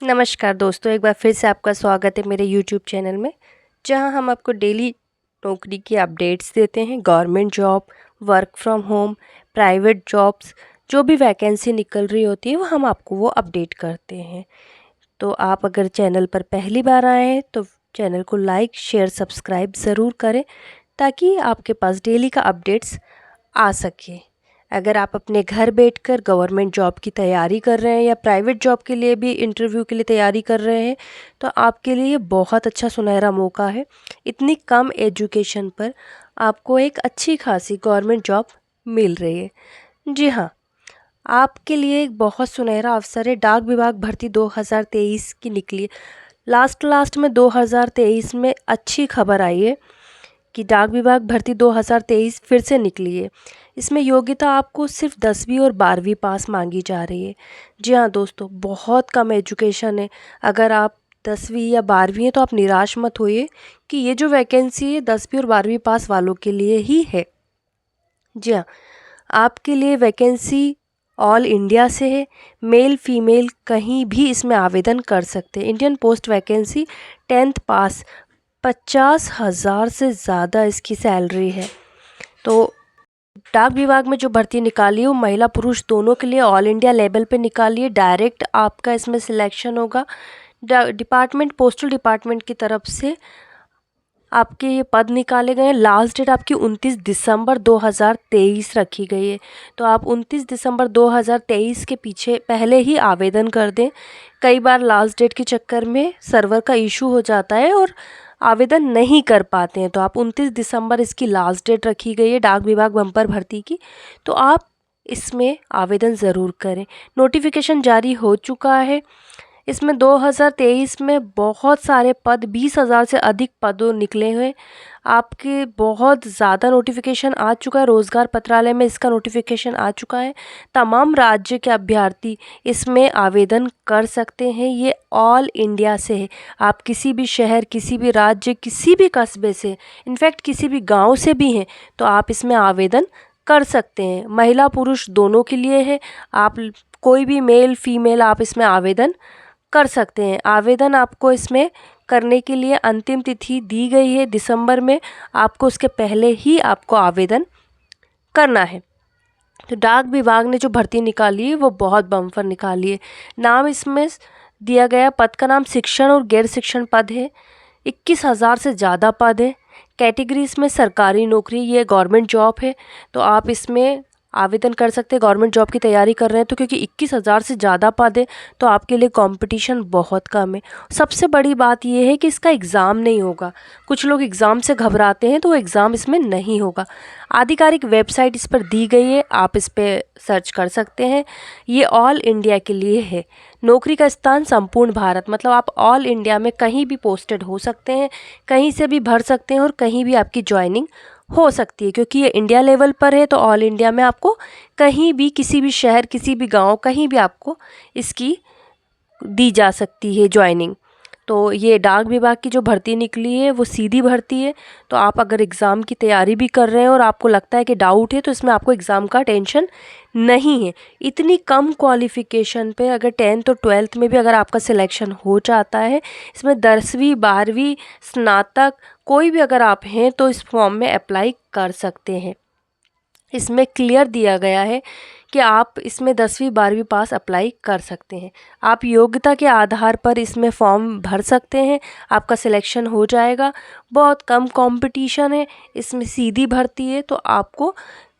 नमस्कार दोस्तों, एक बार फिर से आपका स्वागत है मेरे यूट्यूब चैनल में, जहां हम आपको डेली नौकरी की अपडेट्स देते हैं। Government job, work from home, private jobs, जो भी वैकेंसी निकल रही होती है वो हम आपको वो अपडेट करते हैं। तो आप अगर चैनल पर पहली बार आए हैं तो चैनल को लाइक, शेयर, सब्सक्राइब ज़रूर करें ताकि आपके पास डेली का अपडेट्स आ सके। अगर आप अपने घर बैठकर गवर्नमेंट जॉब की तैयारी कर रहे हैं या प्राइवेट जॉब के लिए भी इंटरव्यू के लिए तैयारी कर रहे हैं तो आपके लिए ये बहुत अच्छा सुनहरा मौका है। इतनी कम एजुकेशन पर आपको एक अच्छी खासी गवर्नमेंट जॉब मिल रही है। जी हाँ, आपके लिए एक बहुत सुनहरा अवसर है। डाक विभाग भर्ती 2023 की निकली है। लास्ट में 2023 में अच्छी खबर आई है कि डाक विभाग भर्ती 2023 फिर से निकली है। इसमें योग्यता आपको सिर्फ 10वीं और 12वीं पास मांगी जा रही है। जी हाँ दोस्तों, बहुत कम एजुकेशन है। अगर आप 10वीं या 12वीं हैं तो आप निराश मत होइए कि ये जो वैकेंसी है 10वीं और 12वीं पास वालों के लिए ही है। जी हाँ, आपके लिए वैकेंसी ऑल इंडिया से है। मेल फीमेल कहीं भी इसमें आवेदन कर सकते हैं। इंडियन पोस्ट वैकेंसी 10th पास, 50,000 से ज़्यादा इसकी सैलरी है। तो डाक विभाग में जो भर्ती निकाली है वो महिला पुरुष दोनों के लिए ऑल इंडिया लेवल पे निकाली है। डायरेक्ट आपका इसमें सिलेक्शन होगा। पोस्टल डिपार्टमेंट की तरफ से आपके ये पद निकाले गए हैं। लास्ट डेट आपकी 29 दिसंबर 2023 रखी गई है। तो आप 29 दिसंबर 2023 के पीछे पहले ही आवेदन कर दें। कई बार लास्ट डेट के चक्कर में सर्वर का इशू हो जाता है और आवेदन नहीं कर पाते हैं। तो आप 29 दिसंबर इसकी लास्ट डेट रखी गई है डाक विभाग बम्पर भर्ती की। तो आप इसमें आवेदन ज़रूर करें। नोटिफिकेशन जारी हो चुका है। इसमें 2023 में बहुत सारे पद, 20,000 से अधिक पद निकले हुए। आपके बहुत ज़्यादा नोटिफिकेशन आ चुका है। रोज़गार पत्रालय में इसका नोटिफिकेशन आ चुका है। तमाम राज्य के अभ्यर्थी इसमें आवेदन कर सकते हैं। ये ऑल इंडिया से है। आप किसी भी शहर, किसी भी राज्य, किसी भी कस्बे से, इनफैक्ट किसी भी गांव से भी हैं तो आप इसमें आवेदन कर सकते हैं। महिला पुरुष दोनों के लिए है। आप कोई भी मेल फीमेल आप इसमें आवेदन कर सकते हैं। आवेदन आपको इसमें करने के लिए अंतिम तिथि दी गई है दिसंबर में। आपको उसके पहले ही आपको आवेदन करना है। तो डाक विभाग ने जो भर्ती निकाली है वो बहुत बम्पर निकाली है। नाम इसमें दिया गया पद का नाम शिक्षण और गैर शिक्षण पद है। 21,000 से ज़्यादा पद है। कैटेगरी इसमें सरकारी नौकरी, ये गवर्नमेंट जॉब है। तो आप इसमें आवेदन कर सकते हैं। गवर्नमेंट जॉब की तैयारी कर रहे हैं तो क्योंकि 21,000 से ज़्यादा पद है तो आपके लिए कंपटीशन बहुत कम है। सबसे बड़ी बात यह है कि इसका एग्ज़ाम नहीं होगा। कुछ लोग एग्ज़ाम से घबराते हैं तो वो एग्ज़ाम इसमें नहीं होगा। आधिकारिक वेबसाइट इस पर दी गई है, आप इस पर सर्च कर सकते हैं। ये ऑल इंडिया के लिए है। नौकरी का स्थान संपूर्ण भारत, मतलब आप ऑल इंडिया में कहीं भी पोस्टेड हो सकते हैं, कहीं से भी भर सकते हैं और कहीं भी आपकी ज्वाइनिंग हो सकती है। क्योंकि ये इंडिया लेवल पर है तो ऑल इंडिया में आपको कहीं भी, किसी भी शहर, किसी भी गांव, कहीं भी आपको इसकी दी जा सकती है ज्वाइनिंग। तो ये डाक विभाग की जो भर्ती निकली है वो सीधी भर्ती है। तो आप अगर एग्ज़ाम की तैयारी भी कर रहे हैं और आपको लगता है कि डाउट है तो इसमें आपको एग्ज़ाम का टेंशन नहीं है। इतनी कम क्वालिफ़िकेशन पे अगर 10th और 12th में भी अगर आपका सिलेक्शन हो जाता है, इसमें 10वीं 12वीं स्नातक कोई भी अगर आप हैं तो इस फॉर्म में अप्लाई कर सकते हैं। इसमें क्लियर दिया गया है कि आप इसमें 10वीं 12वीं पास अप्लाई कर सकते हैं। आप योग्यता के आधार पर इसमें फॉर्म भर सकते हैं, आपका सिलेक्शन हो जाएगा। बहुत कम कंपटीशन है, इसमें सीधी भर्ती है तो आपको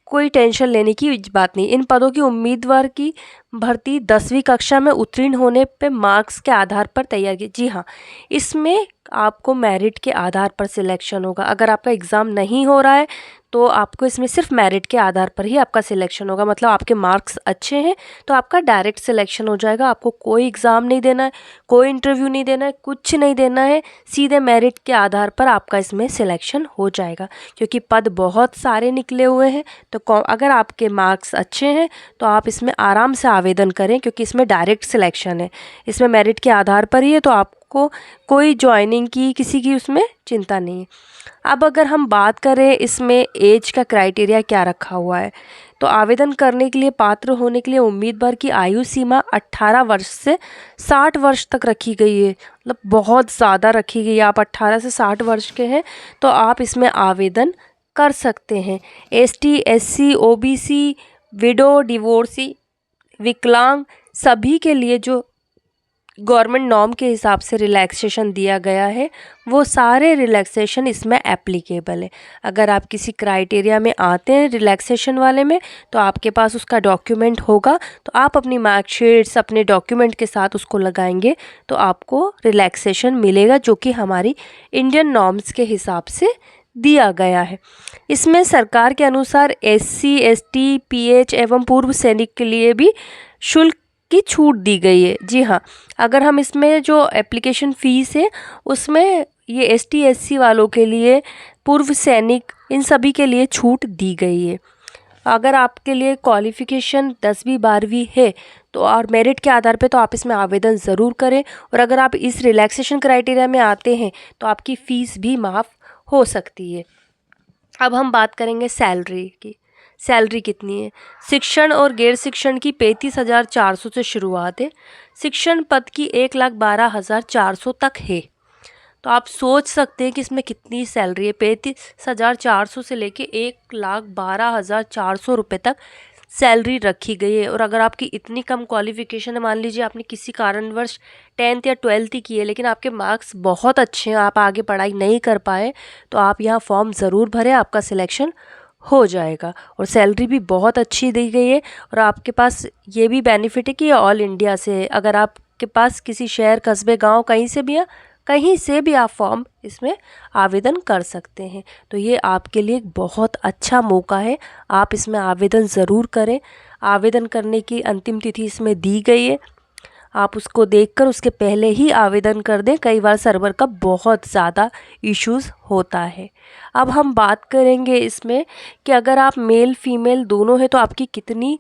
कोई टेंशन लेने की बात नहीं। इन पदों की उम्मीदवार की भर्ती 10वीं कक्षा में उत्तीर्ण होने पे मार्क्स के आधार पर तैयार की। जी हाँ, इसमें आपको मेरिट के आधार पर सिलेक्शन होगा। अगर आपका एग्ज़ाम नहीं हो रहा है तो आपको इसमें सिर्फ मेरिट के आधार पर ही आपका सिलेक्शन होगा। मतलब आपके मार्क्स अच्छे हैं तो आपका डायरेक्ट सिलेक्शन हो जाएगा। आपको कोई एग्ज़ाम नहीं देना है, कोई इंटरव्यू नहीं देना है, कुछ नहीं देना है। सीधे मेरिट के आधार पर आपका इसमें सिलेक्शन हो जाएगा। क्योंकि पद बहुत सारे निकले हुए हैं तो अगर आपके मार्क्स अच्छे हैं तो आप इसमें आराम से आवेदन करें। क्योंकि इसमें डायरेक्ट सिलेक्शन है, इसमें मेरिट के आधार पर ही है तो आपको कोई ज्वाइनिंग की, किसी की उसमें चिंता नहीं है। अब अगर हम बात करें इसमें एज का क्राइटेरिया क्या रखा हुआ है तो आवेदन करने के लिए पात्र होने के लिए उम्मीदवार की आयु सीमा 18 वर्ष से 60 वर्ष तक रखी गई है, मतलब बहुत ज़्यादा रखी गई है। आप 18 से 60 वर्ष के हैं तो आप इसमें आवेदन कर सकते हैं। ST SC OBC window divorcee विकलांग सभी के लिए जो गवर्नमेंट नॉर्म के हिसाब से रिलैक्सेशन दिया गया है वो सारे रिलैक्सेशन इसमें एप्लीकेबल है। अगर आप किसी क्राइटेरिया में आते हैं रिलैक्सेशन वाले में तो आपके पास उसका डॉक्यूमेंट होगा, तो आप अपनी मार्कशीट्स अपने डॉक्यूमेंट के साथ उसको लगाएंगे तो आपको रिलैक्सेशन मिलेगा, जो कि हमारी इंडियन नॉर्म्स के हिसाब से दिया गया है। इसमें सरकार के अनुसार SC ST PH एवं पूर्व सैनिक के लिए भी शुल्क की छूट दी गई है। जी हाँ, अगर हम इसमें जो एप्लीकेशन फ़ीस है उसमें ये ST SC वालों के लिए, पूर्व सैनिक, इन सभी के लिए छूट दी गई है। अगर आपके लिए क्वालिफ़िकेशन 10वीं 12वीं है तो और मेरिट के आधार पे तो आप इसमें आवेदन ज़रूर करें। और अगर आप इस रिलैक्सेशन क्राइटेरिया में आते हैं तो आपकी फ़ीस भी माफ़ हो सकती है। अब हम बात करेंगे सैलरी की। सैलरी कितनी है? शिक्षण और गैर शिक्षण की 35,400 से शुरुआत है। शिक्षण पद की 1,12,400 तक है। तो आप सोच सकते हैं कि इसमें कितनी सैलरी है। 35,400 से लेके 1,12,400 रुपये तक सैलरी रखी गई है। और अगर आपकी इतनी कम क्वालिफ़िकेशन है, मान लीजिए आपने किसी कारणवश 10th या 12th ही की है लेकिन आपके मार्क्स बहुत अच्छे हैं, आप आगे पढ़ाई नहीं कर पाए, तो आप यहाँ फॉर्म ज़रूर भरें, आपका सिलेक्शन हो जाएगा। और सैलरी भी बहुत अच्छी दी गई है। और आपके पास ये भी बेनिफिट है कि ये ऑल इंडिया से है। अगर आपके पास किसी शहर, कस्बे, गांव कहीं से भी है, कहीं से भी आप फॉर्म इसमें आवेदन कर सकते हैं। तो ये आपके लिए एक बहुत अच्छा मौका है, आप इसमें आवेदन ज़रूर करें। आवेदन करने की अंतिम तिथि इसमें दी गई है, आप उसको देखकर उसके पहले ही आवेदन कर दें। कई बार सर्वर का बहुत ज़्यादा इश्यूज़ होता है। अब हम बात करेंगे इसमें कि अगर आप मेल फीमेल दोनों हैं तो आपकी कितनी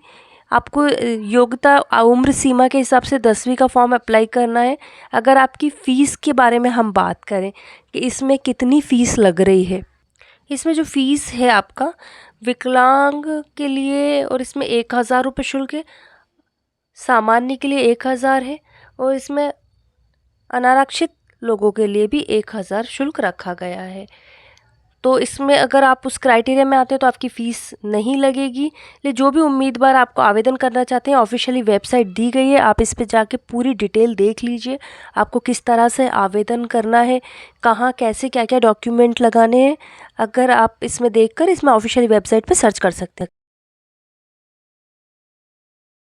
आपको योग्यता उम्र सीमा के हिसाब से 10वीं का फॉर्म अप्लाई करना है। अगर आपकी फ़ीस के बारे में हम बात करें कि इसमें कितनी फ़ीस लग रही है, इसमें जो फ़ीस है आपका विकलांग के लिए और इसमें 1,000 रुपये शुल्क है, सामान्य के लिए 1,000 है और इसमें अनारक्षित लोगों के लिए भी 1,000 शुल्क रखा गया है। तो इसमें अगर आप उस क्राइटेरिया में आते हैं तो आपकी फ़ीस नहीं लगेगी। लेकिन जो भी उम्मीदवार आपको आवेदन करना चाहते हैं, ऑफिशियली वेबसाइट दी गई है, आप इस पे जाके पूरी डिटेल देख लीजिए, आपको किस तरह से आवेदन करना है, कहाँ कैसे क्या क्या डॉक्यूमेंट लगाने हैं। अगर आप इसमें देखकर इसमें ऑफिशियली वेबसाइट पे सर्च कर सकते हैं।